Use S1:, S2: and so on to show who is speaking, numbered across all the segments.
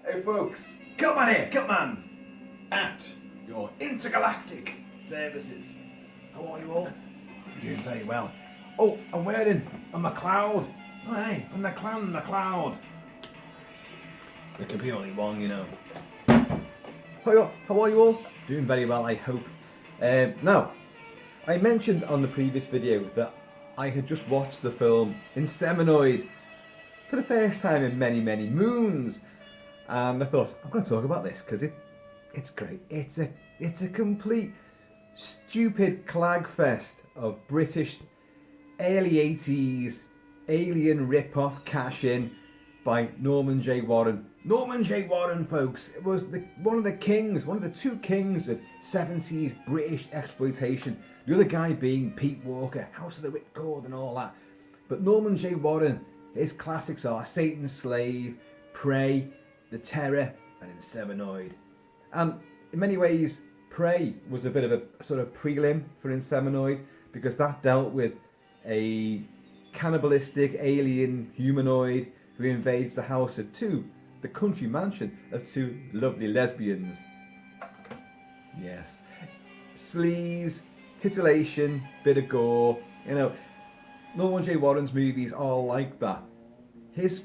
S1: Hey folks, Kilt-Man here, Kilt-Man, at your intergalactic services. How are you all? You're doing very well. Oh, I'm wearing a McLeod. Oh, hey, from the clan McLeod. There could be only one, you know. How are you all? Doing very well, I hope. Now, I mentioned on the previous video that I had just watched the film Inseminoid for the first time in many, many moons. And I thought, I'm going to talk about this because it's great. It's a complete stupid clagfest of British early 80s alien rip-off cash-in by Norman J. Warren. Norman J. Warren, folks, it was one of the two kings of 70s British exploitation. The other guy being Pete Walker, House of the Whipcord and all that. But Norman J. Warren, his classics are Satan's Slave, Prey, The Terror, and Inseminoid. And in many ways, Prey was a bit of a sort of prelim for Inseminoid because that dealt with a cannibalistic alien humanoid who invades the country mansion of two lovely lesbians. Yes. Sleaze, titillation, bit of gore. You know, Norman J. Warren's movies are like that. His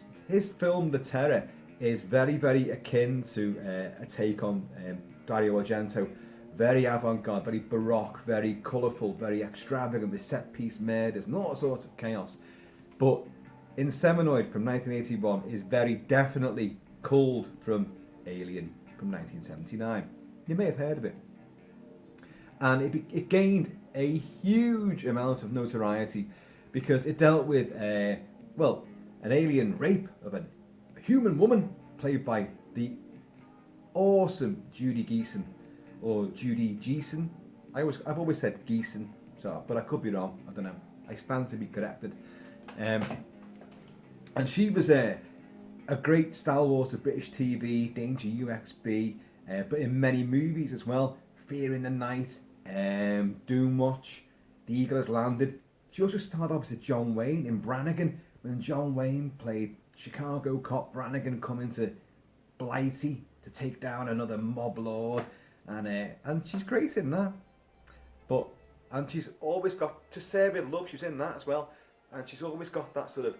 S1: film, The Terror, is very, very akin to a take on Dario Argento. Very avant-garde, very baroque, very colourful, very extravagant with set-piece murders and all sorts of chaos. But Inseminoid from 1981 is very definitely culled from Alien from 1979. You may have heard of it. And it gained a huge amount of notoriety because it dealt with, an alien rape of a human woman played by the awesome Judy Geeson, or Judy Geeson. I've always said Geeson, but I could be wrong. I don't know. I stand to be corrected. And she was a great stalwart of British TV, Danger UXB, but in many movies as well. Fear in the Night, Doomwatch, The Eagle Has Landed. She also starred opposite John Wayne in Brannigan when John Wayne played Chicago cop Brannigan coming to Blighty to take down another mob lord, and she's great in that. And she's always got To Serve With Love. She's in that as well, and she's always got that sort of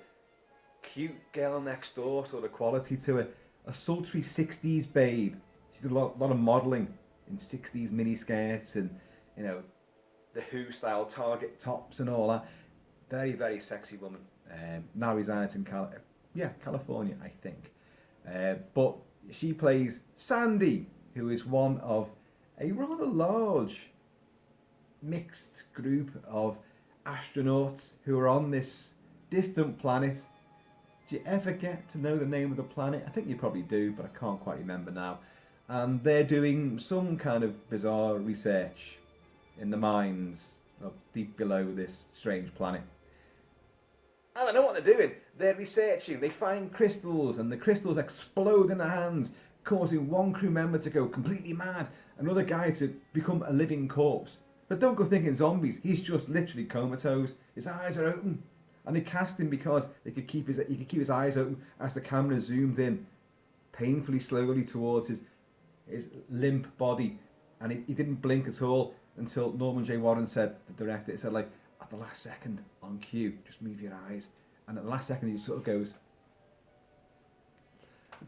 S1: cute girl next door sort of quality to her. A sultry 60s babe. She did a lot of modelling in 60s miniskirts and, you know, the Who style Target tops and all that. Very, very sexy woman. Now resides in California, I think. But she plays Sandy, who is one of a rather large mixed group of astronauts who are on this distant planet. Do you ever get to know the name of the planet? I think you probably do, but I can't quite remember now. And they're doing some kind of bizarre research in the mines of deep below this strange planet. And I know what they're doing. They're researching. They find crystals, and the crystals explode in their hands, causing one crew member to go completely mad, another guy to become a living corpse. But don't go thinking zombies. He's just literally comatose. His eyes are open, and they cast him because he could keep his eyes open as the camera zoomed in, painfully slowly towards his limp body, and he didn't blink at all until Norman J. Warren said, the director, said, like, at the last second on cue, just move your eyes. And at the last second, he sort of goes,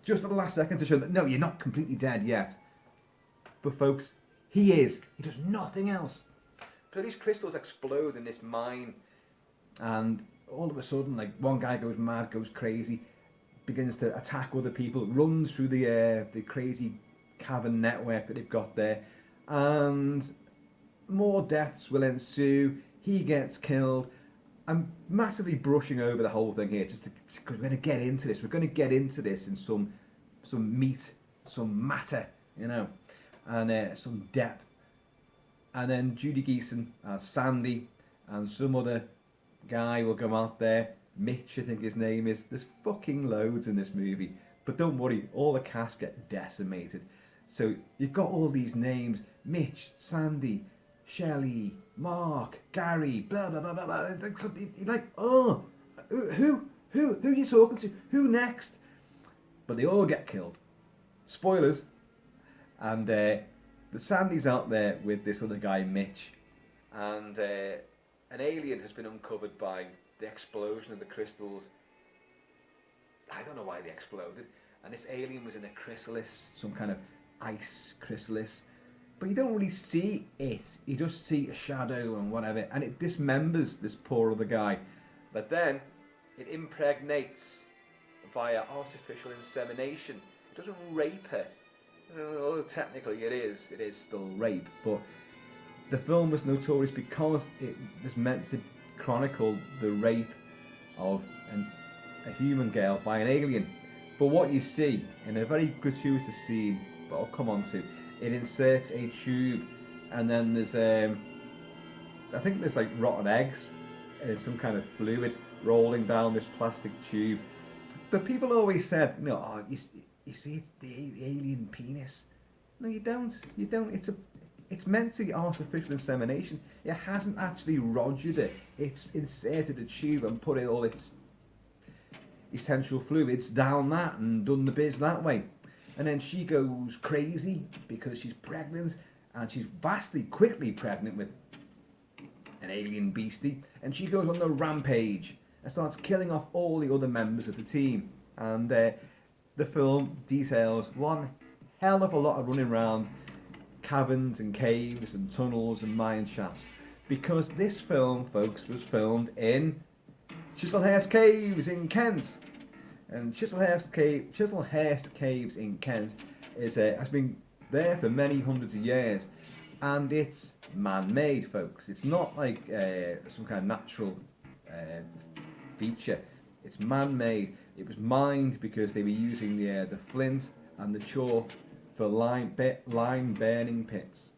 S1: just at the last second to show that, no, you're not completely dead yet. But folks, he is. He does nothing else. So these crystals explode in this mine, and all of a sudden, like, one guy goes mad, goes crazy, begins to attack other people, runs through the crazy cavern network that they've got there, and more deaths will ensue. He gets killed. I'm massively brushing over the whole thing here, just because we're going to get into this. We're going to get into this in some meat, some matter, you know, and some depth. And then Judy Geeson as Sandy, and some other guy will come out there. Mitch, I think his name is. There's fucking loads in this movie. But don't worry, all the cast get decimated. So you've got all these names: Mitch, Sandy, Shelley, Mark, Gary, blah blah blah blah blah. You're like, oh, who are you talking to? Who next? But they all get killed. spoilers. And Sandy's out there with this other guy, Mitch, and an alien has been uncovered by the explosion of the crystals. I don't know why they exploded. And this alien was in a chrysalis, some kind of ice chrysalis. But you don't really see it. You just see a shadow and whatever. And it dismembers this poor other guy. But then it impregnates via artificial insemination. It doesn't rape her. Although technically it is still rape. But the film was notorious because it was meant to chronicle the rape of a human girl by an alien. But what you see in a very gratuitous scene, but I'll come on to, it inserts a tube, and then there's I think there's like rotten eggs, some kind of fluid rolling down this plastic tube. But people always said, oh, you see, it's the alien penis. No, you don't. You don't. It's meant to be artificial insemination. It hasn't actually rogered it. It's inserted a tube and put in all its essential fluids down that and done the biz that way. And then she goes crazy because she's pregnant, and she's quickly pregnant with an alien beastie, and she goes on the rampage and starts killing off all the other members of the team. And the film details one hell of a lot of running around caverns and caves and tunnels and mine shafts, because this film, folks, was filmed in Chiselhurst Caves in Kent. And Chiselhurst Caves in Kent has been there for many hundreds of years, and it's man-made, folks. It's not like some kind of natural feature. It's man-made. It was mined because they were using the flint and the chalk for lime burning pits.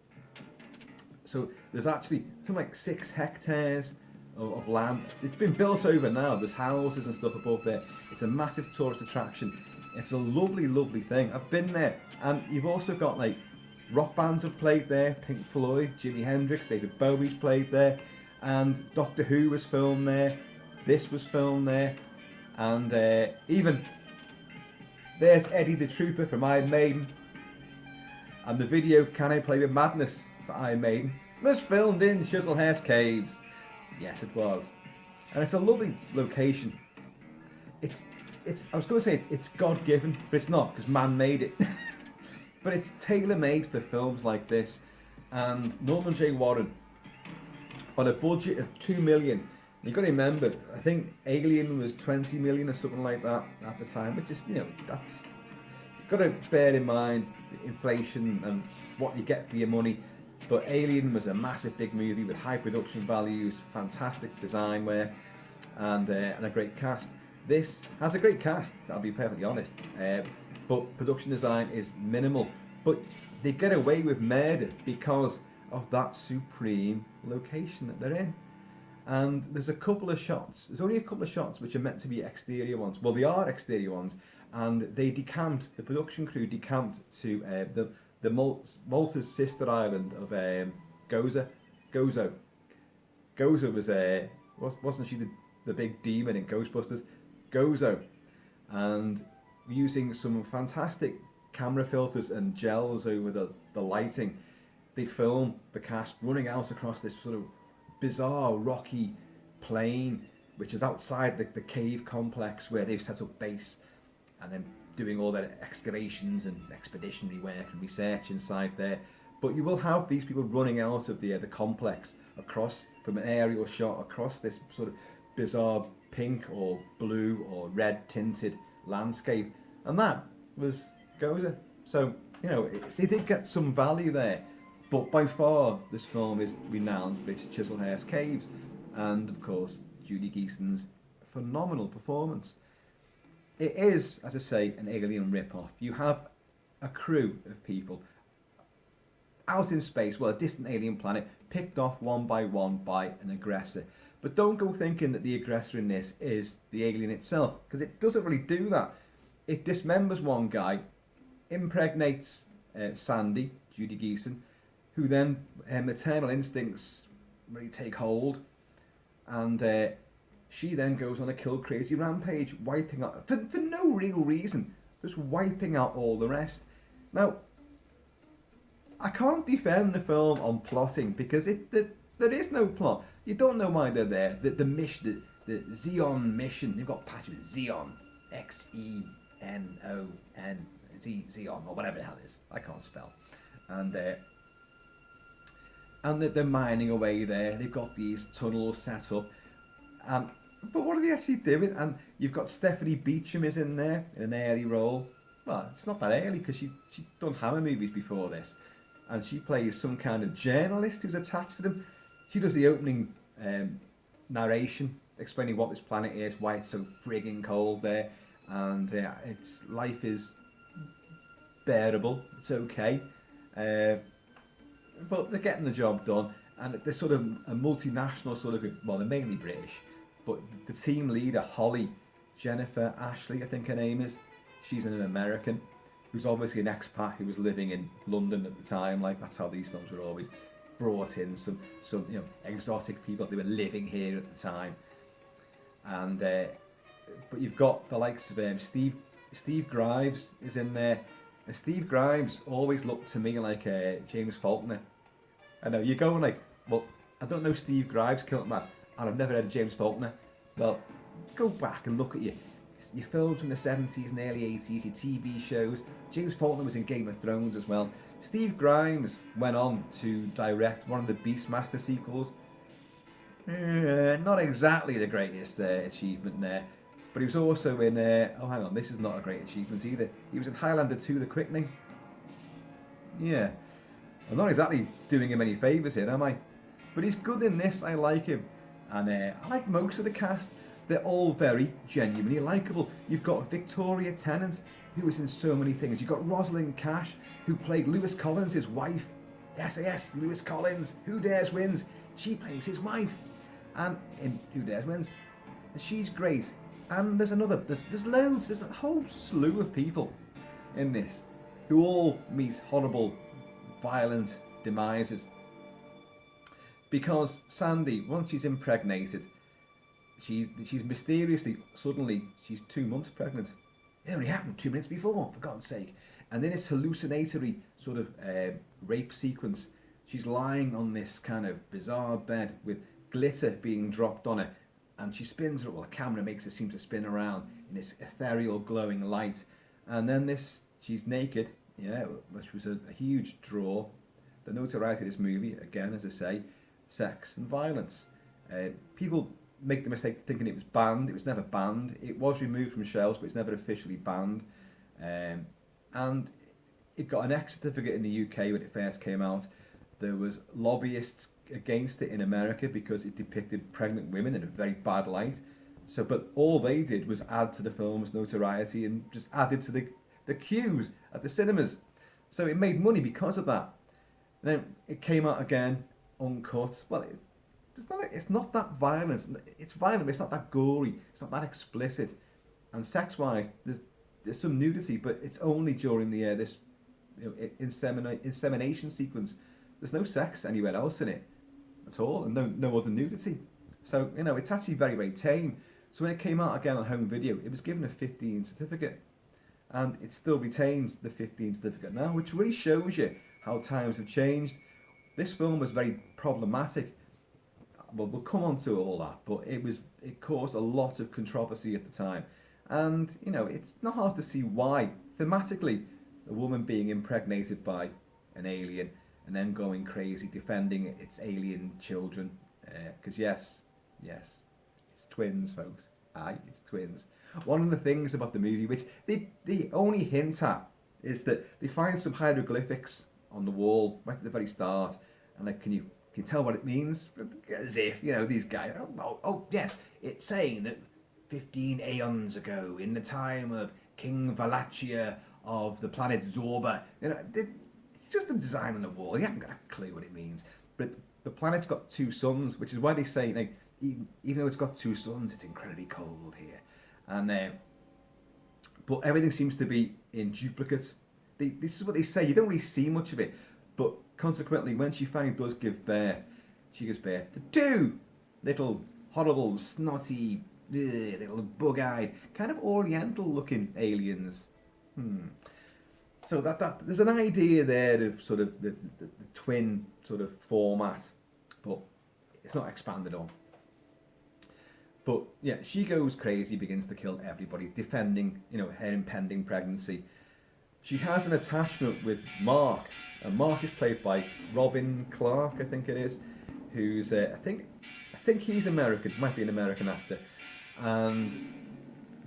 S1: So there's actually something like 6 hectares of land. It's been built over now. There's houses and stuff above there. It's a massive tourist attraction. It's a lovely, lovely thing. I've been there, and you've also got like rock bands have played there. Pink Floyd, Jimi Hendrix, David Bowie's played there, and Doctor Who was filmed there. This was filmed there, and even there's Eddie the Trooper from Iron Maiden, and the video "Can I Play with Madness" for Iron Maiden was filmed in Chiselhurst Caves. Yes, it was, and it's a lovely location. I was going to say it's God-given, but it's not, because man made it. But it's tailor-made for films like this. And Norman J. Warren, on a budget of $2 million, you've got to remember, I think Alien was 20 million or something like that at the time, which is, that's, you've got to bear in mind inflation and what you get for your money. But Alien was a massive big movie with high production values, fantastic design work, and a great cast. This has a great cast, I'll be perfectly honest, but production design is minimal. But they get away with murder because of that supreme location that they're in. And there's a couple of shots, there's only a couple of shots which are meant to be exterior ones. Well, they are exterior ones, and they decamped, the production crew decamped to the Malta's sister island of Gozo. Gozo wasn't she the big demon in Ghostbusters? Gozo. And using some fantastic camera filters and gels over the lighting, they film the cast running out across this sort of bizarre rocky plain, which is outside the cave complex where they've set up base, and then doing all their excavations and expeditionary work and research inside there. But you will have these people running out of the complex across, from an aerial shot, across this sort of bizarre pink or blue or red tinted landscape, and that was Goza. So they did get some value there, but by far this film is renowned for its Chiselhurst Caves, and of course Judy Geeson's phenomenal performance. It is, as I say, an alien rip-off. You have a crew of people out in space, well, a distant alien planet, picked off one by an aggressor. But don't go thinking that the aggressor in this is the alien itself, because it doesn't really do that. It dismembers one guy, impregnates Sandy, Judy Geeson, who then her maternal instincts really take hold, and she then goes on a kill crazy rampage, wiping out, for no real reason, just wiping out all the rest. Now, I can't defend the film on plotting because there is no plot. You don't know why they're there. The mission, the Xeon mission. They've got patches with Xeon, Xenon, Xeon, or whatever the hell it is. I can't spell. And they're mining away there. They've got these tunnels set up. But what are they actually doing? And you've got Stephanie Beacham is in there in an early role. Well, it's not that early because she'd done Hammer movies before this. And she plays some kind of journalist who's attached to them. She does the opening narration, explaining what this planet is, why it's so frigging cold there, and its life is bearable. It's okay, but they're getting the job done, and they're sort of a multinational sort of group. Well, they're mainly British, but the team leader, Holly, Jennifer Ashley, I think her name is. She's an American who's obviously an expat who was living in London at the time. Like, that's how these films were always brought in, some exotic people. They were living here at the time. And but you've got the likes of Steve Grimes is in there. And Steve Grimes always looked to me like James Faulkner. I know you're going like, well, I don't know Steve Grimes, Kilt-Man, and I've never heard of James Faulkner. Well, go back and look at your films from the 70s and early 80s, your TV shows. James Faulkner was in Game of Thrones as well. Steve Grimes went on to direct one of the Beastmaster sequels. Not exactly the greatest achievement there, but he was also in, oh hang on, this is not a great achievement either. He was in Highlander 2, The Quickening. Yeah, I'm not exactly doing him any favours here, am I? But he's good in this, I like him. And I like most of the cast. They're all very genuinely likeable. You've got Victoria Tennant, who was in so many things. You've got Rosalind Cash, who played Lewis Collins, his wife. SAS, Lewis Collins, Who Dares Wins. She plays his wife. And in Who Dares Wins, she's great. And there's loads, there's a whole slew of people in this who all meet horrible, violent demises. Because Sandy, once she's impregnated, she's mysteriously, suddenly, she's 2 months pregnant. It only happened 2 minutes before, for God's sake. And then this hallucinatory sort of rape sequence. She's lying on this kind of bizarre bed with glitter being dropped on her, and she spins her. Well, the camera makes her seem to spin around in this ethereal glowing light. And then she's naked, which was a huge draw. The notoriety of this movie, again, as I say, sex and violence. People make the mistake of thinking it was banned. It was never banned. It was removed from shelves, but it's never officially banned. And it got an X certificate in the UK when it first came out. There was lobbyists against it in America because it depicted pregnant women in a very bad light. But all they did was add to the film's notoriety and just added to the queues at the cinemas. So it made money because of that. And then it came out again, uncut. Well, it's not that violent. It's violent, but it's not that gory. It's not that explicit. And sex-wise, there's some nudity, but it's only during this insemination sequence. There's no sex anywhere else in it at all, and no other nudity. So it's actually very, very tame. So when it came out again on home video, it was given a 15 certificate, and it still retains the 15 certificate now, which really shows you how times have changed. This film was very problematic. Well, we'll come on to all that, but it caused a lot of controversy at the time. And, it's not hard to see why. Thematically, a woman being impregnated by an alien and then going crazy defending its alien children. Because yes, it's twins, folks. Aye, it's twins. One of the things about the movie, which they only hint at, is that they find some hieroglyphics on the wall right at the very start. And like, can you tell what it means? As if, these guys, oh yes, it's saying that 15 aeons ago, in the time of King Valachia of the planet Zorba, it's just a design on the wall. You haven't got a clue what it means. But the planet's got 2 suns, which is why they say, even though it's got 2 suns, it's incredibly cold here. And but everything seems to be in duplicate. This is what they say. You don't really see much of it, but consequently, when she finally does give birth, she gives birth to 2 little horrible, snotty, little bug-eyed, kind of oriental-looking aliens. So that there's an idea there of sort of the twin sort of format, but it's not expanded on. But yeah, she goes crazy, begins to kill everybody, defending, her impending pregnancy. She has an attachment with Mark, and Mark is played by Robin Clark, I think it is, who's I think he's American, might be an American actor, and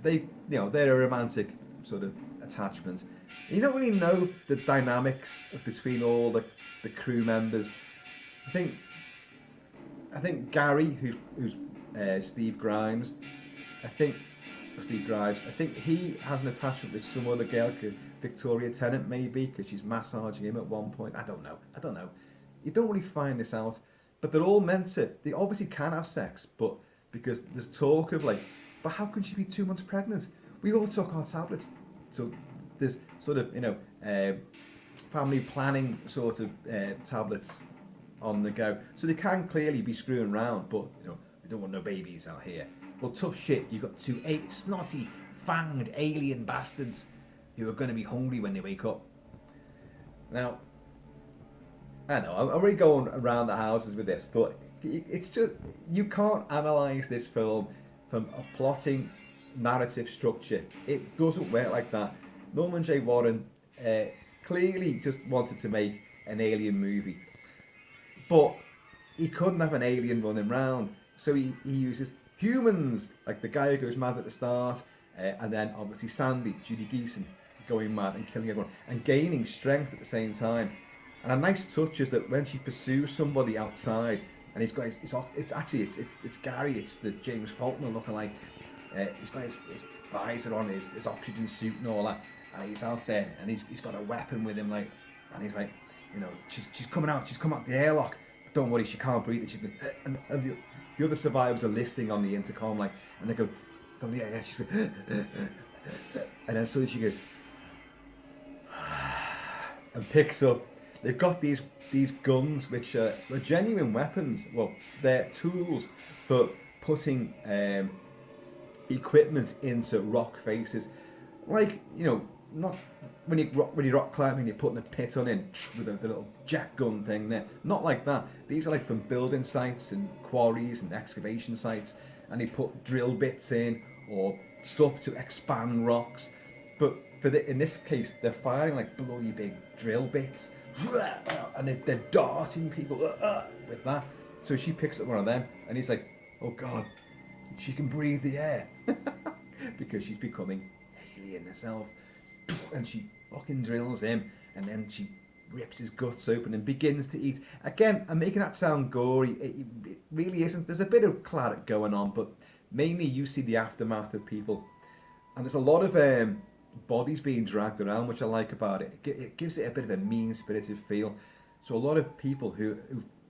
S1: they're a romantic sort of attachment. You don't really know the dynamics between all the crew members. I think Gary, who's Steve Grimes, Steve Grimes, I think he has an attachment with some other girl, Victoria Tennant maybe, because she's massaging him at one point. I don't know. You don't really find this out, but they're all meant to. They obviously can have sex, but because there's talk of like, but how can she be 2 months pregnant? We all took our tablets, so there's sort of family planning sort of tablets on the go, so they can clearly be screwing around, but we don't want no babies out here. Well, tough shit. You've got two snotty, fanged alien bastards who are going to be hungry when they wake up. Now, I know I'm already going around the houses with this, but it's just, you can't analyse this film from a plotting narrative structure. It doesn't work like that. Norman J. Warren clearly just wanted to make an alien movie, but he couldn't have an alien running around, so he uses humans, like the guy who goes mad at the start, and then obviously Sandy, Judy Geeson, going mad and killing everyone and gaining strength at the same time. And a nice touch is that when she pursues somebody outside, and he's got it's Gary, it's the James Faulkner looking like, he's got his visor on, his oxygen suit and all that, and he's out there and he's got a weapon with him, like, and he's like, she's coming out the airlock. Don't worry, she can't breathe. And the other survivors are listening on the intercom, like, and they go, yeah. She's like, and then suddenly she goes, and picks up. They've got these guns which are genuine weapons. Well, they're tools for putting equipment into rock faces, like, not when you rock climbing, you're putting a pit on in with the little jack gun thing there. Not like that. These are like from building sites and quarries and excavation sites, and they put drill bits in or stuff to expand rocks. But in this case, they're firing like bloody big drill bits, and they're darting people with that. So she picks up one of them, and he's like, "Oh God, she can breathe the air," because she's becoming alien herself. And she fucking drills him, and then she rips his guts open and begins to eat. Again, I'm making that sound gory. It really isn't. There's a bit of claret going on, but mainly you see the aftermath of people. And there's a lot of bodies being dragged around, which I like about it. It gives it a bit of a mean-spirited feel. So a lot of people who've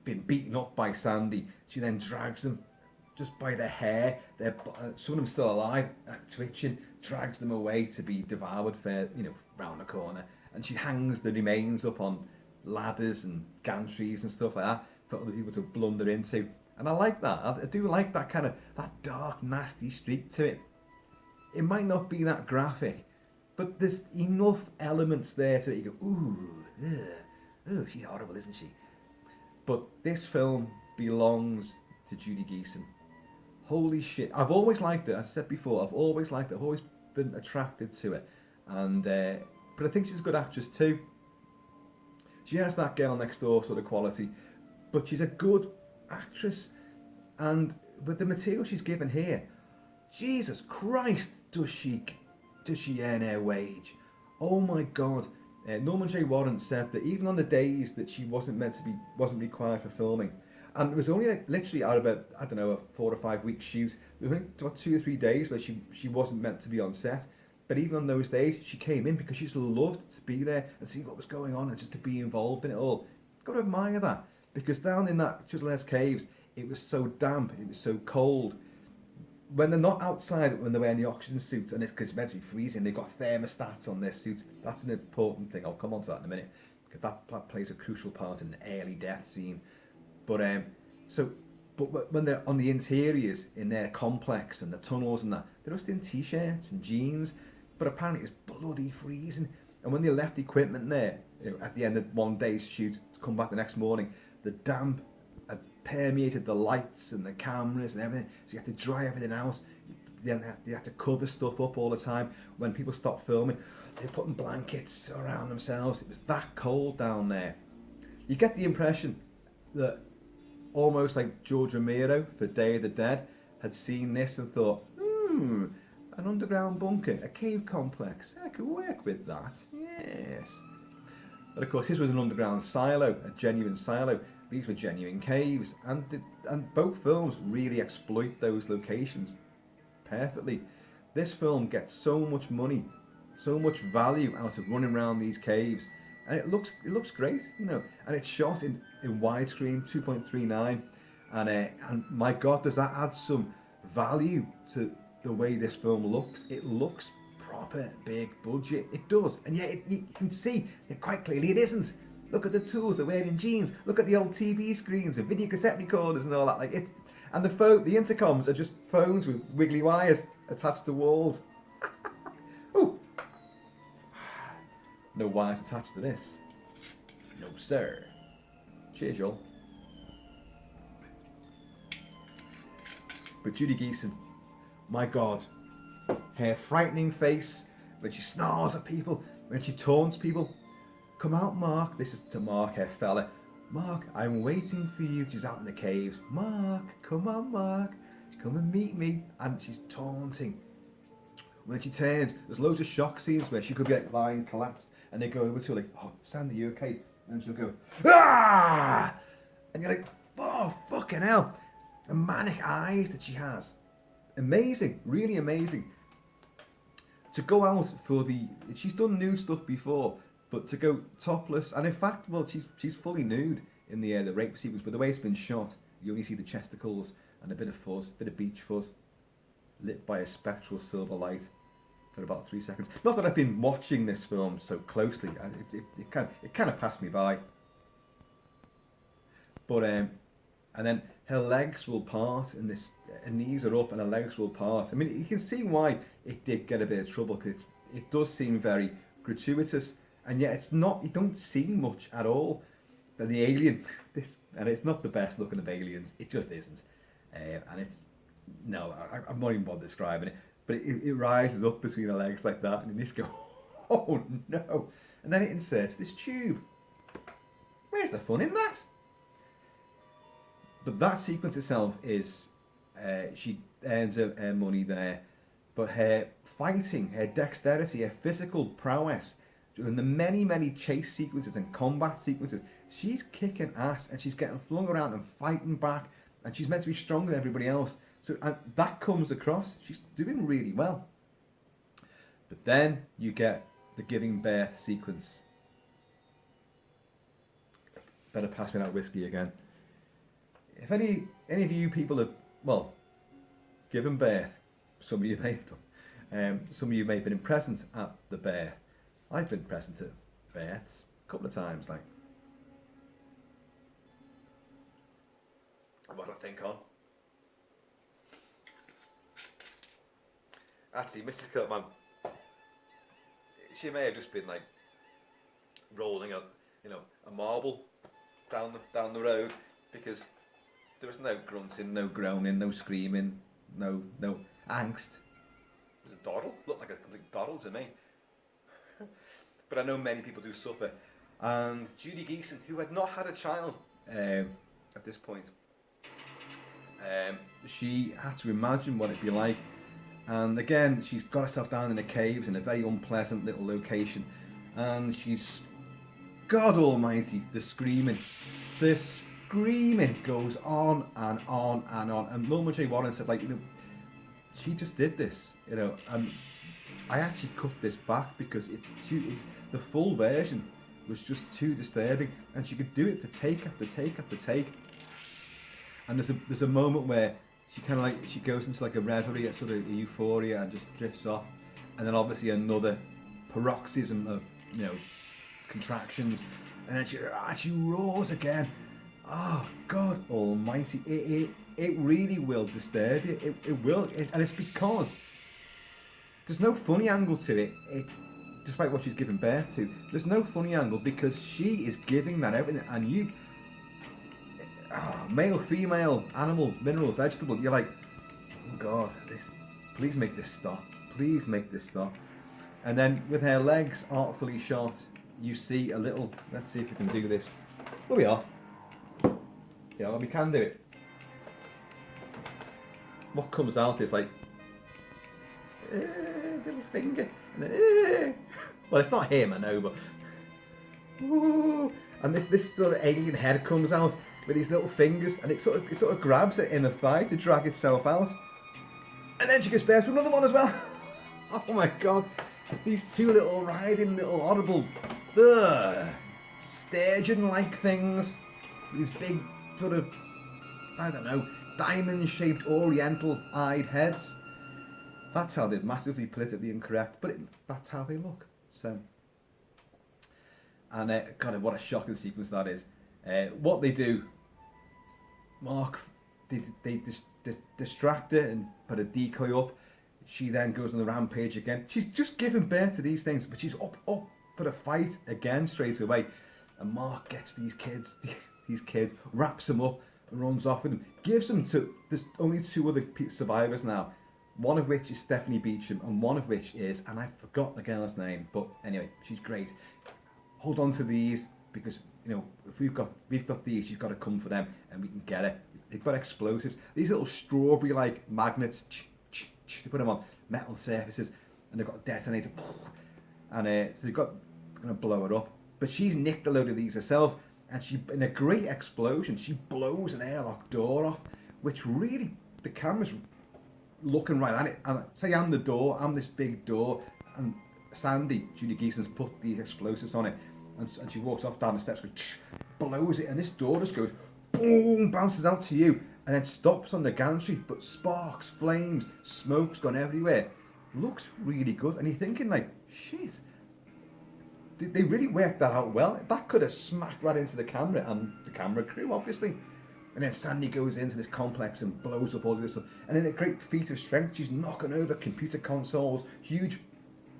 S1: been beaten up by Sandy, she then drags them just by their hair. Some of them still alive, twitching, drags them away to be devoured round the corner. And she hangs the remains up on ladders and gantries and stuff like that for other people to blunder into. And I like that. I do like that kind of, that dark, nasty streak to it. It might not be that graphic, but there's enough elements there to you go, ooh, she's horrible, isn't she? But this film belongs to Judy Geeson. Holy shit. I've always liked it, as I said before, I've always liked it, I've always been attracted to it. And but I think she's a good actress too. She has that girl next door sort of quality, but she's a good actress. And with the material she's given here, Jesus Christ, does she earn her wage? Oh my God. Norman J. Warren said that even on the days that she wasn't required for filming, and it was only like literally out of a 4 or 5 week shoot, there was only about 2 or 3 days where she wasn't meant to be on set. But even on those days, she came in because she just loved to be there and see what was going on and just to be involved in it all. Got to admire that, because down in that Chiselhurst Caves, it was so damp, it was so cold. When they're not outside, when they're wearing the oxygen suits, and it's because it's meant to be freezing, they've got thermostats on their suits. That's an important thing. I'll come on to that in a minute, because that plays a crucial part in the early death scene. But when they're on the interiors in their complex and the tunnels and that, they're just in t-shirts and jeans. But apparently it's bloody freezing. And when they left equipment there, at the end of one day's shoot, to come back the next morning, the damp had permeated the lights and the cameras and everything, so you had to dry everything out. Then they had to cover stuff up all the time. When people stopped filming, they were putting blankets around themselves. It was that cold down there. You get the impression that almost like George Romero for Day of the Dead had seen this and thought, an underground bunker, a cave complex, I could work with that, yes. But of course this was an underground silo, a genuine silo. These were genuine caves, and both films really exploit those locations perfectly. This film gets so much money, so much value out of running around these caves, and it looks great, and it's shot in widescreen 2.39, and my God, does that add some value to the way this film looks. It looks proper big budget, it does, and yet you can see that quite clearly it isn't. Look at the tools they're wearing, jeans, look at the old TV screens and video cassette recorders and all that, and the intercoms are just phones with wiggly wires attached to walls. Ooh. No wires attached to this. No sir. Cheers, Joel. But Judy Geeson, my God, her frightening face when she snarls at people, when she taunts people. Come out, Mark. This is to Mark, her fella. Mark, I'm waiting for you. She's out in the caves. Mark, come on, Mark. Come and meet me. And she's taunting. When she turns, there's loads of shock scenes where she could get lying collapsed, and they go over to her like, oh, Sandy, you okay? And she'll go, ah! And you're like, oh, fucking hell. The manic eyes that she has. Amazing, really amazing. To go out for she's done nude stuff before, but to go topless, and in fact, well, she's fully nude in the rape sequence, but the way it's been shot, you only see the chesticles and a bit of fuzz, a bit of beach fuzz, lit by a spectral silver light for about 3 seconds. Not that I've been watching this film so closely, it kind of passed me by. But and then her legs will part, and her knees are up, and her legs will part. I mean, you can see why it did get a bit of trouble, because it does seem very gratuitous, and yet it's not. You don't see much at all. And the alien, and it's not the best looking of aliens. It just isn't. And I'm not even bothered describing it. But it rises up between her legs like that, and you just go, oh no! And then it inserts this tube. Where's the fun in that? But that sequence itself is, she earns her money there, but her fighting, her dexterity, her physical prowess during the many, many chase sequences and combat sequences, she's kicking ass, and she's getting flung around and fighting back, and she's meant to be stronger than everybody else. So that comes across. She's doing really well. But then you get the giving birth sequence. Better pass me that whiskey again. If any of you people have, well, given birth, some of you may have done. Some of you may have been present at the birth. I've been present at births a couple of times, like. What do I think on? Actually, Mrs. Kilt-Man, she may have just been like rolling a marble down the road, because there was no grunting, no groaning, no screaming, no angst. It was a doddle. Looked like a complete doddle to me. But I know many people do suffer. And Judy Geeson, who had not had a child at this point, she had to imagine what it'd be like. And again, she's got herself down in the caves in a very unpleasant little location. And she's, God almighty, the screaming goes on and on and on. And Wilma J. Warren said, like, she just did this, and I actually cut this back because the full version was just too disturbing, and she could do it for take after take after take. And there's a moment where she goes into like a reverie, a sort of euphoria, and just drifts off, and then obviously another paroxysm of contractions, and then she roars again. Oh God Almighty! It really will disturb you. It will, and it's because there's no funny angle to it. despite what she's giving birth to. There's no funny angle because she is giving that everything, and you, male, female, animal, mineral, vegetable, you're like, oh God, please make this stop. Please make this stop. And then with her legs artfully shot, you see a little, let's see if we can do this. There we are. Yeah, we can do it. What comes out is like, little finger. And then, well, it's not him, I know, but. And this sort of alien head comes out with these little fingers, and it sort of grabs it in the thigh to drag itself out. And then she gives birth to another one as well. Oh my God. These two little writhing, little audible, sturgeon-like things. These big sort of, I don't know, diamond-shaped oriental-eyed heads. That's how they're massively politically incorrect, but that's how they look. So, and God, what a shocking sequence that is. What they do, Mark, they distract her and put a decoy up. She then goes on the rampage again. She's just giving birth to these things, but she's up for the fight again straight away. And Mark gets these kids, wraps them up and runs off with them. Gives them to, there's only two other survivors now. One of which is Stephanie Beacham, and one of which is, and I forgot the girl's name, but anyway, she's great. Hold on to these, because, you know, if we've got these, she's got to come for them, and we can get it. They've got explosives. These little strawberry-like magnets, they put them on metal surfaces, and they've got a detonator, and so they've got, going to blow it up. But she's nicked a load of these herself, and she, in a great explosion, she blows an airlock door off, which really, the camera's looking right at it. And say I'm the door, I'm this big door, and Sandy, Judy Geeson's put these explosives on it, and she walks off down the steps, goes, blows it, and this door just goes, boom, bounces out to you, and then stops on the gantry, but sparks, flames, smoke's gone everywhere. Looks really good, and you're thinking like, shit, they really worked that out well. That could have smacked right into the camera, and the camera crew, obviously. And then Sandy goes into this complex and blows up all this stuff. And in a great feat of strength, she's knocking over computer consoles, huge,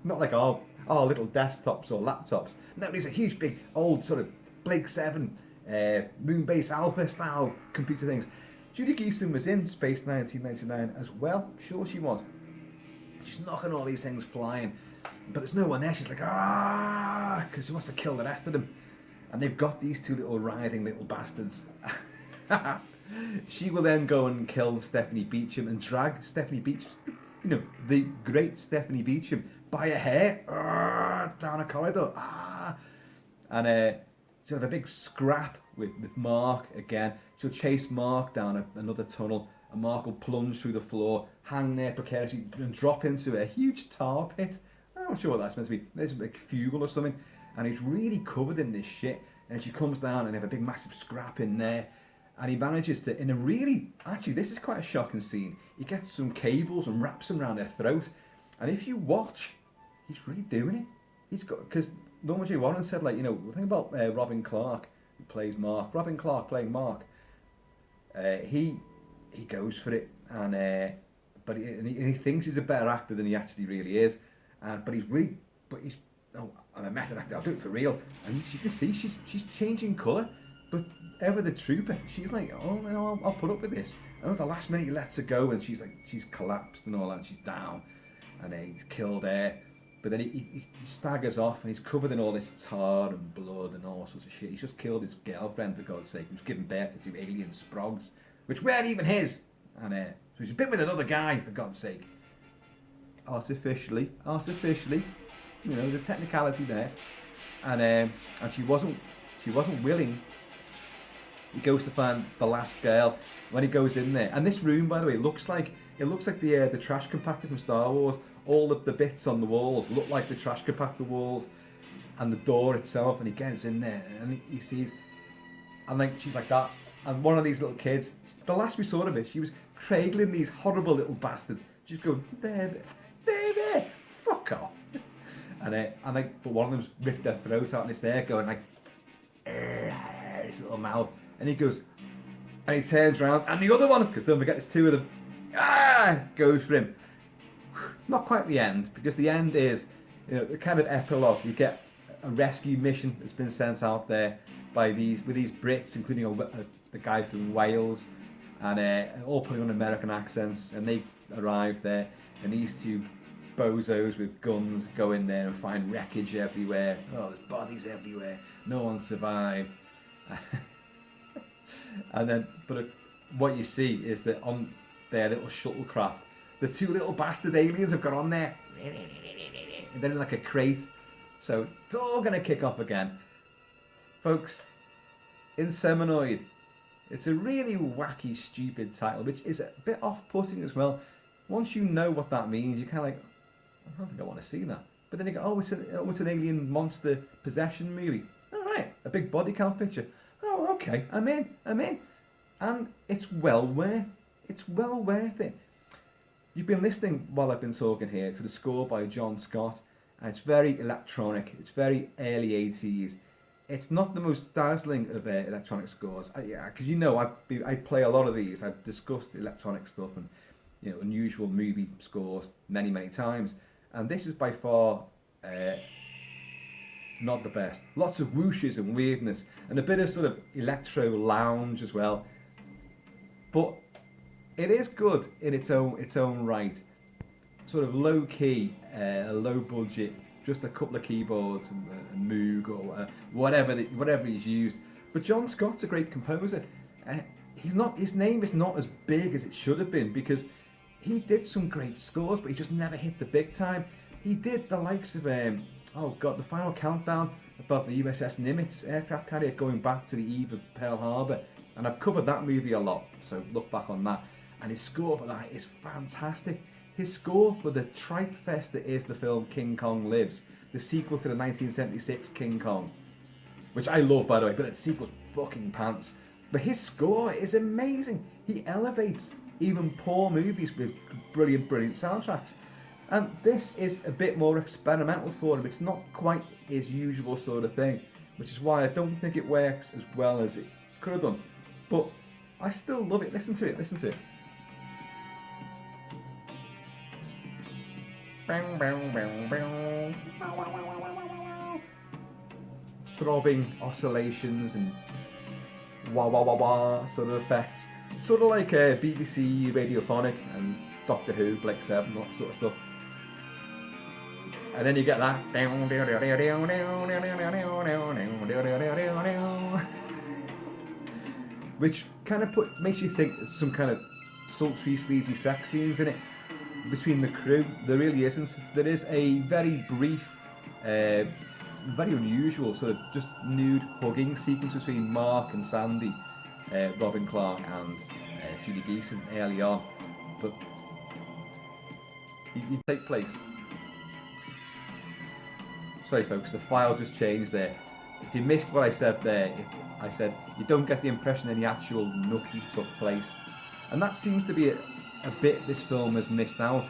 S1: not like our little desktops or laptops. No, these are huge, big, old sort of Blake 7, Moonbase Alpha style computer things. Judy Geeson was in Space 1999 as well. Sure she was. She's knocking all these things flying. But there's no one there. She's like, because she wants to kill the rest of them. And they've got these two little writhing little bastards. She will then go and kill Stephanie Beacham and drag Stephanie Beacham, you know, the great Stephanie Beacham, by her hair down a corridor. And she'll have a big scrap with Mark again. She'll chase Mark down another tunnel, and Mark will plunge through the floor, hang there precariously, and drop into a huge tar pit. I'm not sure what that's meant to be. There's like fuel or something, and he's really covered in this shit. And she comes down and they have a big massive scrap in there. And he manages to, in a really, actually this is quite a shocking scene, he gets some cables and wraps them around her throat. And if you watch, he's really doing it. He's got, because Norman J. Warren said, like, you know, the thing about Robin Clark, who plays Mark, Robin Clark playing Mark, he goes for it, and but he thinks he's a better actor than he actually really is. But he's, oh, I'm a method actor, I'll do it for real. And you can see she's changing colour. But Ever the Trooper, she's like, oh, you know, I'll put up with this. And at the last minute he lets her go, and she's like, she's collapsed and all that, and she's down, and he's killed her. But then he staggers off, and he's covered in all this tar and blood and all sorts of shit. He's just killed his girlfriend, for God's sake, who's given birth to two alien sprogs, which weren't even his. And so he's been with another guy, for God's sake. Artificially, you know, the technicality there. And she wasn't willing. He goes to find the last girl. When he goes in there, and this room, by the way, looks like the trash compactor from Star Wars. All of the bits on the walls look like the trash compactor walls, and the door itself. And he gets in there, and he sees, and like she's like that. And one of these little kids, the last we saw of her, she was cradling these horrible little bastards. She's going, there, fuck off. And like, but one of them's ripped their throat out, and it's there going like, his little mouth. And he goes, and he turns around, and the other one, because don't forget there's two of them, goes for him. Not quite the end, because the end is
S2: You know, the kind of epilogue, you get a rescue mission that's been sent out there by these Brits, including the guy from Wales, and all putting on American accents, and they arrive there, and these two bozos with guns go in there and find wreckage everywhere. Oh, there's bodies everywhere. No one survived. And then, what you see is that on their little shuttlecraft, the two little bastard aliens have got on there, and they're in like a crate. So it's all going to kick off again. Folks, Inseminoid. It's a really wacky, stupid title, which is a bit off-putting as well. Once you know what that means, you're kind of like, I don't think I want to see that. But then you go, oh, it's an alien monster possession movie. All right, a big body count picture. Oh, okay, I'm in. And it's well worth it. You've been listening while I've been talking here to the score by John Scott, and it's very electronic. It's very early 80s. It's not the most dazzling of electronic scores. Because I play a lot of these. I've discussed electronic stuff and unusual movie scores many times, and this is by far not the best. Lots of whooshes and weirdness, and a bit of sort of electro lounge as well. But it is good in its own right. Sort of low key, low budget, just a couple of keyboards and a Moog or whatever he's used. But John Scott's a great composer. His name is not as big as it should have been, because he did some great scores, but he just never hit the big time. He did the likes of The Final Countdown above the USS Nimitz aircraft carrier, going back to the eve of Pearl Harbor, and I've covered that movie a lot, so look back on that. And his score for that is fantastic. His score for the tripe fest that is the film King Kong Lives, the sequel to the 1976 King Kong, which I love, by the way, but the sequel's fucking pants. But his score is amazing. He elevates even poor movies with brilliant soundtracks. And this is a bit more experimental for him. It's not quite his usual sort of thing, which is why I don't think it works as well as it could have done. But I still love it. Listen to it. Throbbing oscillations and wah wah wah wah sort of effects, sort of like BBC Radiophonic and Doctor Who, Blake 7, that sort of stuff. And then you get that, which kind of makes you think there's some kind of sultry, sleazy sex scenes in it between the crew. There really isn't. There is a very brief, very unusual sort of just nude hugging sequence between Mark and Sandy, Robin Clark and Julie Geeson early on, but you take place. Sorry folks, the file just changed there. If you missed what I said there, I said you don't get the impression any actual nookie took place, and that seems to be a bit this film has missed out.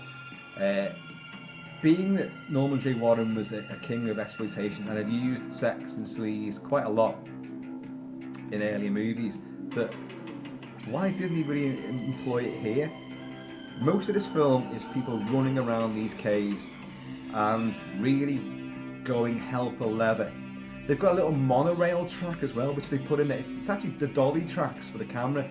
S2: Being that Norman J. Warren was a king of exploitation and had used sex and sleaze quite a lot in earlier movies, that why didn't he really employ it here? Most of this film is people running around these caves and really going hell for leather. They've got a little monorail track as well, which they put in there. It's actually the dolly tracks for the camera,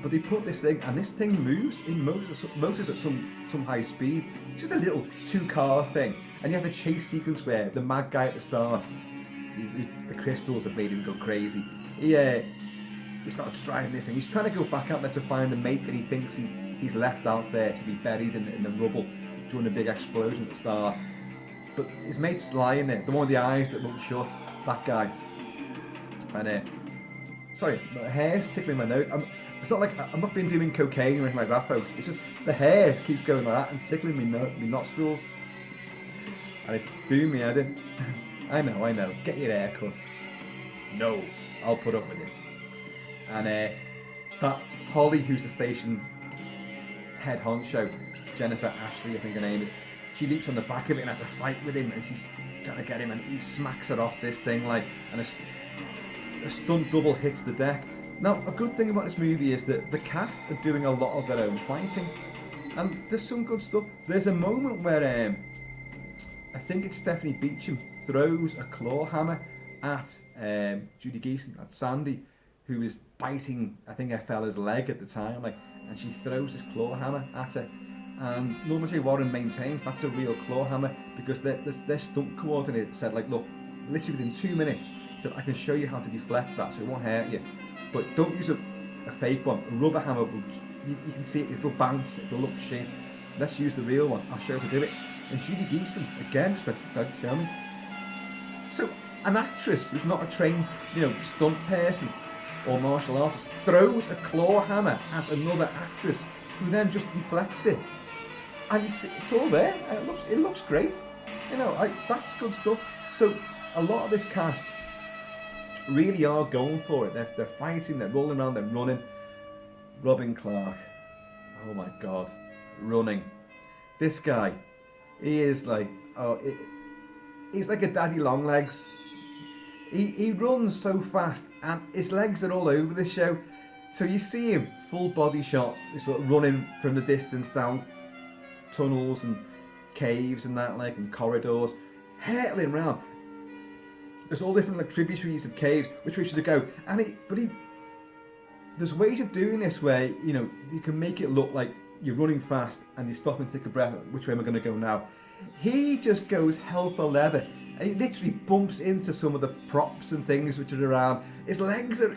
S2: but they put this thing, and this thing moves in motors at some high speed. It's just a little 2-car thing, and you have a chase sequence where the mad guy at the start, the crystals have made him go crazy. He starts driving this thing. He's trying to go back out there to find the mate that he thinks he's left out there to be buried in the rubble during a big explosion at the start. But his mate's lying there, the one with the eyes that won't shut, that guy. And sorry, my hair's tickling my nose. It's not like I'm not been doing cocaine or anything like that, folks. It's just the hair keeps going like that and tickling me nostrils, and it's doing me head in. I know. Get your hair cut. No, I'll put up with it. And that Holly, who's the station head honcho, Jennifer Ashley, I think her name is, she leaps on the back of it and has a fight with him, and she's trying to get him, and he smacks her off this thing and a stunt double hits the deck. Now, a good thing about this movie is that the cast are doing a lot of their own fighting, and there's some good stuff. There's a moment where I think it's Stephanie Beecham, throws a claw hammer at Judy Geeson, at Sandy, who is biting, I think, her fella's leg at the time, like, and she throws this claw hammer at her. And Norman J. Warren maintains that's a real claw hammer because their stunt coordinator said, like, look, literally within 2 minutes, said, I can show you how to deflect that so it won't hurt you. But don't use a fake one. A rubber hammer, you can see it, it'll bounce, it'll look shit. Let's use the real one. I'll show you how to do it. And Judy Geeson, again, just went, okay, show me. So, an actress who's not a trained, stunt person or martial artist throws a claw hammer at another actress who then just deflects it. And you see, it's all there. And it looks great. That's good stuff. So, a lot of this cast really are going for it. They're fighting, they're rolling around, they're running. Robin Clark, oh my God, running. This guy, he is like, he's like a daddy long legs. He runs so fast and his legs are all over the show. So you see him, full body shot, sort of running from the distance down tunnels and caves and that, like, and corridors, hurtling around. There's all different, like, tributaries of caves, which way should I go? There's ways of doing this where, you can make it look like you're running fast and you stop and take a breath, which way am I going to go now? He just goes hell for leather. And he literally bumps into some of the props and things which are around. His legs are...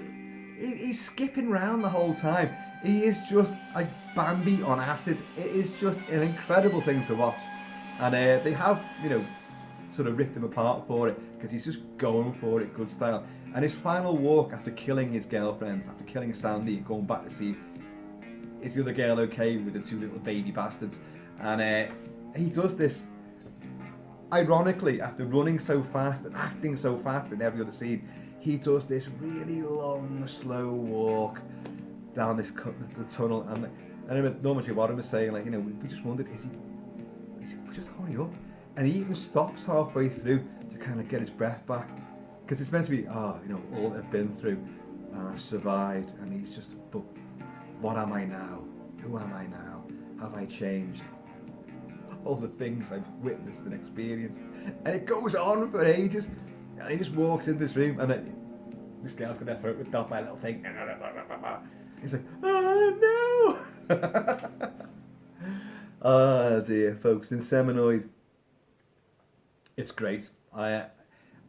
S2: He's skipping around the whole time. He is just like Bambi on acid. It is just an incredible thing to watch. And they have, sort of ripped him apart for it because he's just going for it, good style. And his final walk after killing his girlfriend, after killing Sandy, going back to see is the other girl okay with the two little baby bastards. And he does this, ironically, after running so fast and acting so fast in every other scene, he does this really long, slow walk down the tunnel. And I remember Norman J. Warren was saying, like, we just wondered, is he just hurry up? And he even stops halfway through to kind of get his breath back. Because it's meant to be, all I've been through, and I've survived, and he's just, but what am I now? Who am I now? Have I changed? All the things I've witnessed and experienced. And it goes on for ages. And he just walks in this room, and this girl's got her throat ripped off by a little thing. He's like, oh no! Oh dear, folks, Inseminoid. It's great. I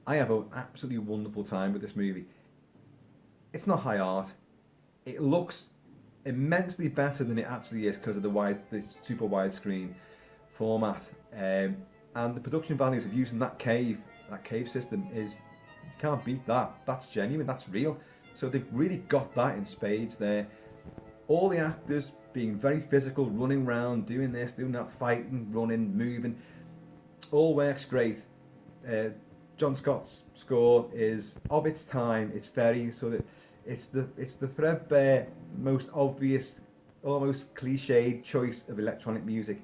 S2: have an absolutely wonderful time with this movie. It's not high art. It looks immensely better than it actually is because of the super widescreen format. And the production values of using that cave system is, you can't beat that. That's genuine, that's real. So they've really got that in spades there. All the actors being very physical, running around, doing this, doing that, fighting, running, moving. All works great. John Scott's score is of its time. It's very sort of, it's the threadbare, most obvious, almost cliched choice of electronic music.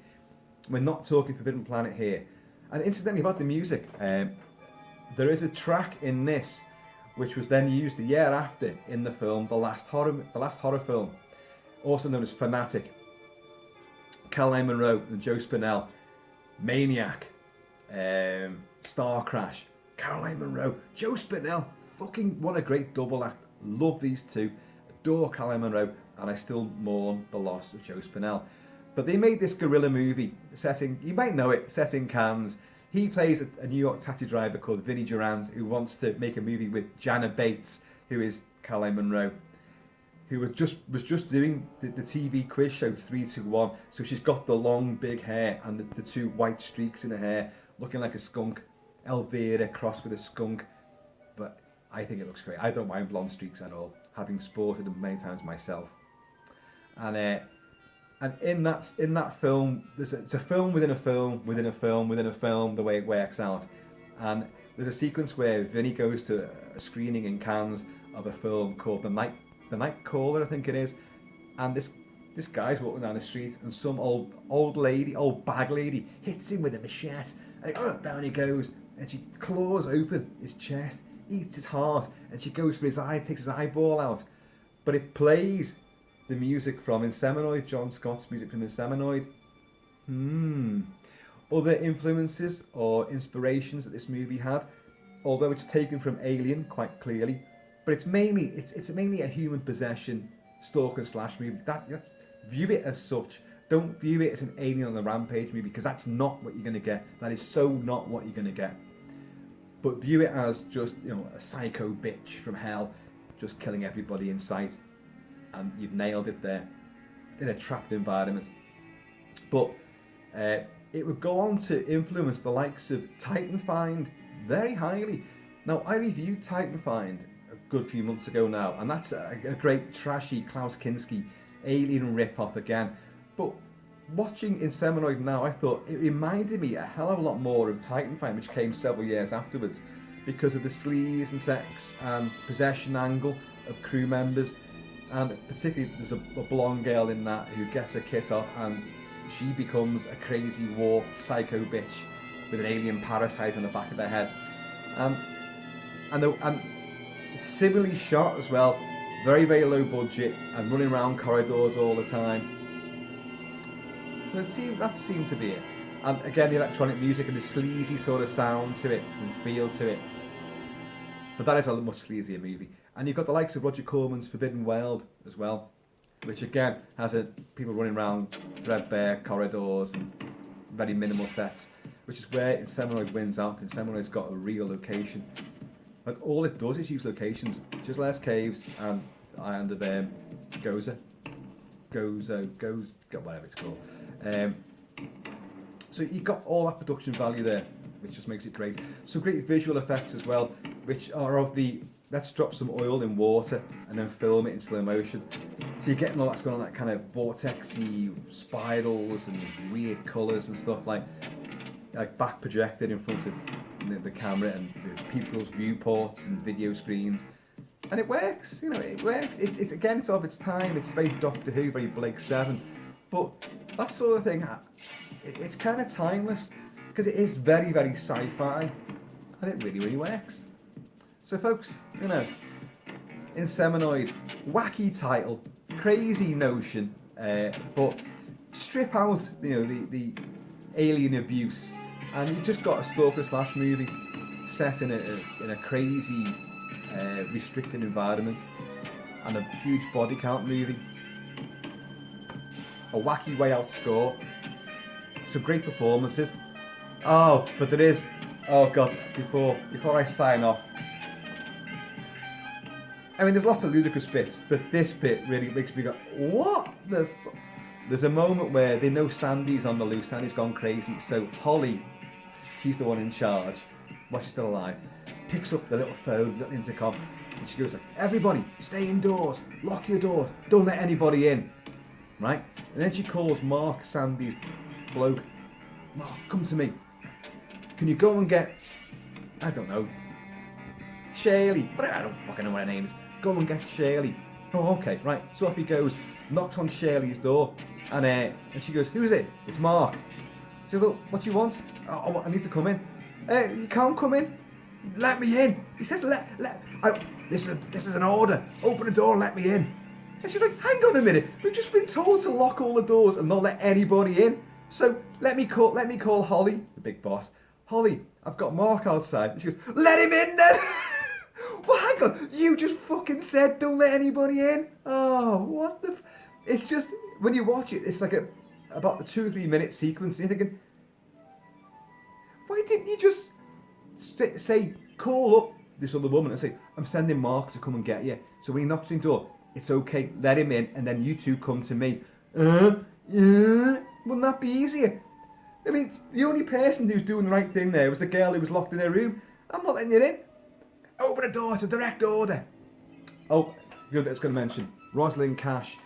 S2: We're not talking Forbidden Planet here. And incidentally, about the music, there is a track in this which was then used the year after in the film, the last horror film, also known as Fanatic. Caroline Munro and Joe Spinell, Maniac, Star Crash, Caroline Munro, Joe Spinell, fucking what a great double act. Love these two, adore Caroline Munro, and I still mourn the loss of Joe Spinell. But they made this guerrilla movie setting, you might know it, set in Cannes. He plays a New York taxi driver called Vinnie Durand who wants to make a movie with Janet Bates, who is Caroline Munro, who was just doing the TV quiz show 3 to 1. So she's got the long big hair and the two white streaks in her hair, looking like a skunk. Elvira crossed with a skunk. But I think it looks great. I don't mind blonde streaks at all, having sported them many times myself. And in that film, it's a film within a film within a film within a film, the way it works out. And there's a sequence where Vinny goes to a screening in Cannes of a film called The Night Caller, I think it is. And this guy's walking down the street, and some old bag lady, hits him with a machete. And down he goes, and she claws open his chest, eats his heart, and she goes for his eye, takes his eyeball out. But it plays the music from Inseminoid, John Scott's music from Inseminoid. other influences or inspirations that this movie had, although it's taken from Alien quite clearly, but it's mainly a human possession stalker slash movie. View it as such. Don't view it as an Alien on the Rampage movie, because that's not what you're going to get. That is so not what you're going to get. But view it as just, you know, a psycho bitch from hell, just killing everybody in sight, and you've nailed it there in a trapped environment. But it would go on to influence the likes of Titanfind very highly. Now, I reviewed Titanfind a good few months ago now, and that's a great trashy Klaus Kinski Alien rip-off again. But watching Inseminoid now, I thought it reminded me a hell of a lot more of Titanfind, which came several years afterwards, because of the sleaze and sex and possession angle of crew members, and particularly there's a blonde girl in that who gets her kit off and she becomes a crazy warped psycho bitch with an alien parasite on the back of her head, and it's similarly shot as well, very low budget and running around corridors all the time. That seemed to be it. And again, the electronic music and the sleazy sort of sound to it and feel to it. But that is a much sleazier movie. And you've got the likes of Roger Corman's Forbidden World as well, which again has people running around threadbare corridors and very minimal sets, which is where Inseminoid wins out. Inseminoid's got a real location. Like, all it does is use locations. Chiselhurst Caves and Island of Goza, whatever it's called. So you've got all that production value there, which just makes it great. Some great visual effects as well, which are of the let's drop some oil in water and then film it in slow motion. So you're getting all that's going on, that kind of vortexy spirals and weird colours and stuff, like back projected in front of the camera and the people's viewports and video screens. And it works, you know, it works. It's again, it's of its time. It's very Doctor Who, very Blake 7. But that sort of thing, it's kind of timeless, because it is very sci-fi, and it really works. So folks, you know, Inseminoid, wacky title, crazy notion, but strip out, you know, the alien abuse, and you've just got a stalker slash movie set in a crazy restricted environment, and a huge body count movie, a wacky way out score, some great performances. Oh, but there is, oh god, before I sign off, I mean, there's lots of ludicrous bits, but this bit really makes me go, what the fuck? There's a moment where they know Sandy's on the loose, Sandy's gone crazy, so Holly, she's the one in charge, while she's still alive, picks up the little phone, little intercom, and she goes like, everybody, stay indoors, lock your doors, don't let anybody in, right? And then she calls Mark, Sandy's bloke. Mark, come to me. Can you go and get, I don't know, Shirley, but I don't fucking know what her name is. Go and get Shirley. Oh, okay, right. So off he goes, knocks on Shirley's door, and she goes, who's it? It's Mark. She goes, well, what do you want? Oh, I need to come in. You can't come in. Let me in. He says, this is an order. Open the door and let me in. And she's like, hang on a minute. We've just been told to lock all the doors and not let anybody in. So let me call Holly, the big boss. Holly, I've got Mark outside. And she goes, let him in then. Well, hang on. You just fucking said don't let anybody in. Oh, what the... It's just, when you watch it, it's like about the 2 or 3 minute sequence, and you're thinking, why didn't you just say, call up this other woman and say, I'm sending Mark to come and get you. So when he knocks on the door, it's okay, let him in, and then you two come to me. Wouldn't that be easier? I mean, the only person who's doing the right thing there was the girl who was locked in her room. I'm not letting you in. Open the door, it's a direct order. Oh, good, I was going to mention, Rosalind Cash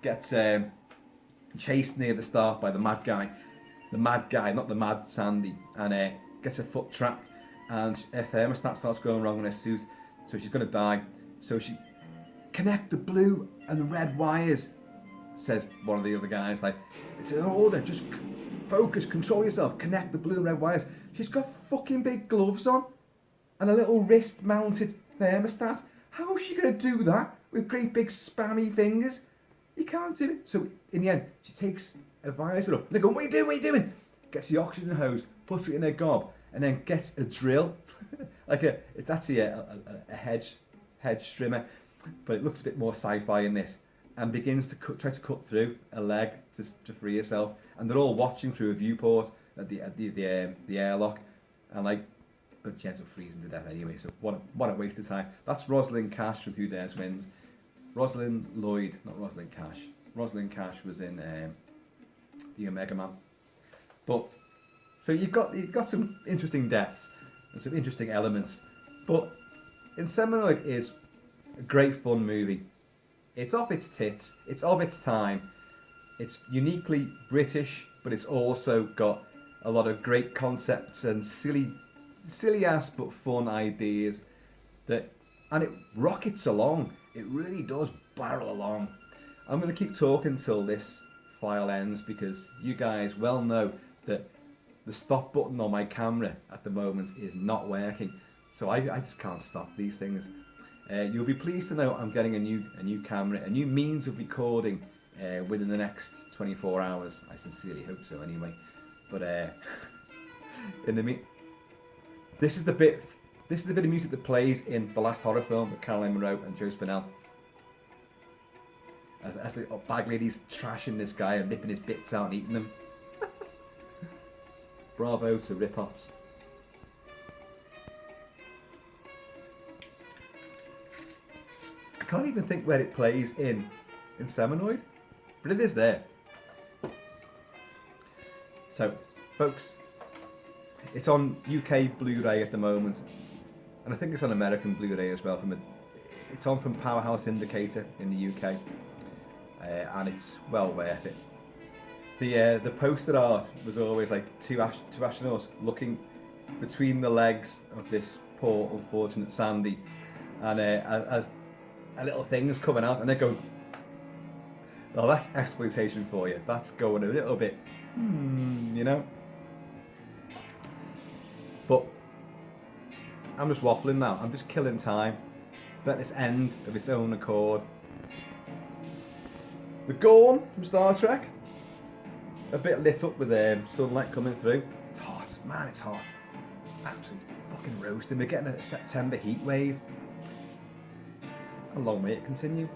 S2: gets chased near the start by the mad guy. The mad guy, not the mad Sandy, and gets her foot trapped, and her thermostat starts going wrong in her suit, so she's going to die. So she connect the blue and the red wires, says one of the other guys, like, it's an order, just focus, control yourself, connect the blue and red wires. She's got fucking big gloves on and a little wrist mounted thermostat. How is she going to do that with great big spammy fingers? You can't do it. So in the end, she takes a visor up and they go, what are you doing? gets the oxygen hose, puts it in a gob, and then gets a drill, it's actually a hedge trimmer, but it looks a bit more sci-fi in this, and begins to try to cut through a leg to free herself, and they're all watching through a viewport at the airlock, and but she ends up freezing to death anyway. So what a waste of time. That's Rosalind Cash from Who Dares Wins. Rosalind Lloyd, not Rosalind Cash. Rosalind Cash was in the Omega Man. But so you've got some interesting deaths and some interesting elements. But Inseminoid is a great fun movie. It's off its tits. It's of its time. It's uniquely British, but it's also got a lot of great concepts and silly ass but fun ideas and it rockets along. It really does barrel along. I'm going to keep talking till this file ends because you guys well know that the stop button on my camera at the moment is not working, so I just can't stop these things. You'll be pleased to know I'm getting a new camera, a new means of recording within the next 24 hours. I sincerely hope so anyway. But in the This is the bit of music that plays in the last horror film with Caroline Munro and Joe Spinell. As the bag lady's trashing this guy and ripping his bits out and eating them. Bravo to rip-offs. I can't even think where it plays in Inseminoid, but it is there. So, folks, it's on UK Blu-ray at the moment, and I think it's on American Blu-ray as well. It's on from Powerhouse Indicator in the UK, and it's well worth it. The poster art was always like two astronauts looking between the legs of this poor unfortunate Sandy, and as a little thing's coming out, and they go, "Oh, that's exploitation for you. That's going a little bit, you know." But I'm just waffling now. I'm just killing time. Let this end of its own accord. The Gorn from Star Trek, a bit lit up with sunlight coming through. It's hot, man. It's hot. Absolutely fucking roasting. We're getting a September heat wave. A long way to continue.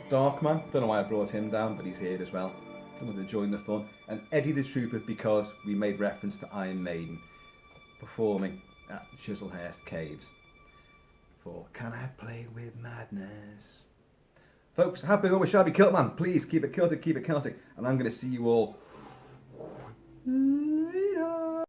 S2: Darkman. Don't know why I brought him down, but he's here as well. Come on to join the fun. And Eddie the Trooper, because we made reference to Iron Maiden performing at Chiselhurst Caves for Can I Play With Madness? Folks, I have been always shabby Kilt-Man. Please keep it Kilted, keep it Celtic, and I'm going to see you all